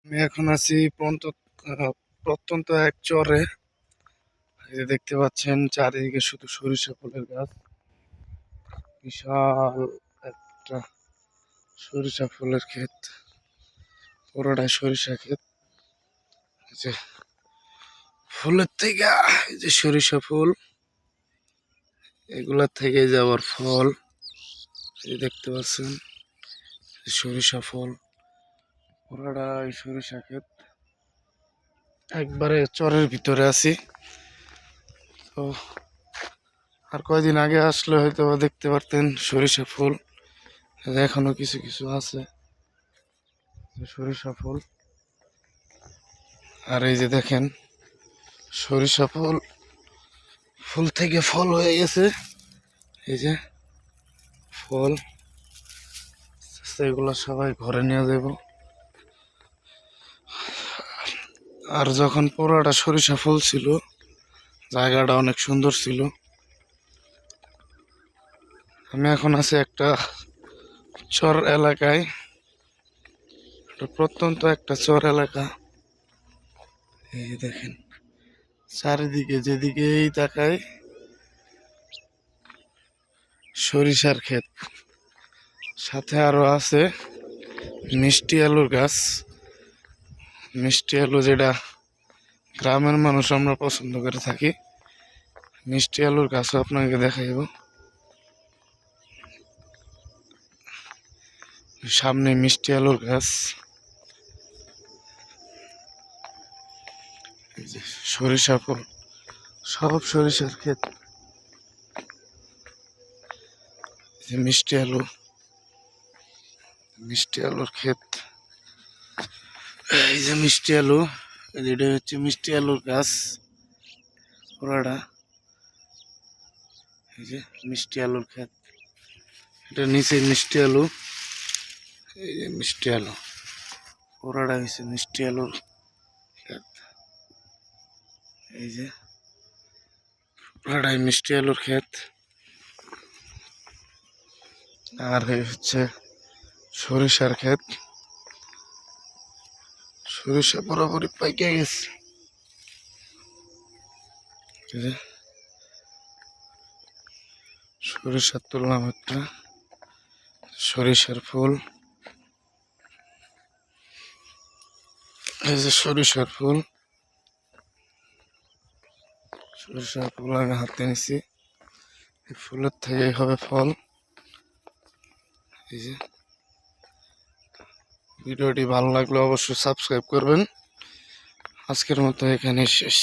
আমি এখন আছি প্রত্যন্ত এক চরে। এই যে দেখতে পাচ্ছেন চারিদিকে শুধু সরিষা ফুলের গাছ। বিশাল একটা সরিষা ফুলের ক্ষেত, পুরোটাই সরিষা ক্ষেত। এই যে ফুলের থেকে এই যে সরিষা ফুল, এগুলার থেকে যে আবার ফল। এই যে দেখতে পাচ্ছেন সরিষা ফল, পুরোটাই সরিষা ক্ষেত। একবারে চরের ভিতরে আছি তো। আর কয়দিন আগে আসলে হয়তো দেখতে পারতেন সরিষা ফুল। এখনো কিছু কিছু আছে সরিষা ফুল। আর এই যে দেখেন সরিষা ফুল, ফুল থেকে ফল হয়ে গেছে। এই যে ফল, সেগুলো সবাই ঘরে নিয়ে যাব। আর যখন পুরোটা সরিষা ফুল ছিল, জায়গাটা অনেক সুন্দর ছিল। আমি এখন আছি একটা চর এলাকায়, প্রত্যন্ত একটা চর এলাকা। এই যে দেখেন চারিদিকে যেদিকেই তাকাই সরিষার ক্ষেত, সাথে আরো আছে মিষ্টি আলুর গাছ। মিষ্টি আলু যেটা গ্রামের মানুষ আমরা পছন্দ করে থাকি, মিষ্টি আলুর গাছও আপনাকে দেখাইব। সামনে মিষ্টি আলুর গাছ, এই যে সরিষা ফুল, সব সরিষার ক্ষেত। এই যে মিষ্টি আলু, মিষ্টি আলুর ক্ষেত। এই যে মিষ্টি আলু, এটা হচ্ছে মিষ্টি আলুর গাছ পুরাটা। এই যে মিষ্টি আলুর ক্ষেত, এটা নিচে মিষ্টি আলু। এই যে মিষ্টি আলু, পুরাটা হচ্ছে মিষ্টি আলুর ক্ষেত। এই যে পুরাটাই মিষ্টি আলুর ক্ষেত। আর এই হচ্ছে সরিষার ক্ষেত। সরিষা বরাবরই পাইকে গেছে। এই যে সরিষার তুললাম একটা, সরিষার ফুল। এই যে সরিষার ফুল, সরিষার ফুল আমি হাতে নিছি। এই ফুলের থেকে হবে ফল। এই যে ভিডিওটি ভালো লাগলে অবশ্যই সাবস্ক্রাইব করবেন। আজকের মতো এখানে শেষ।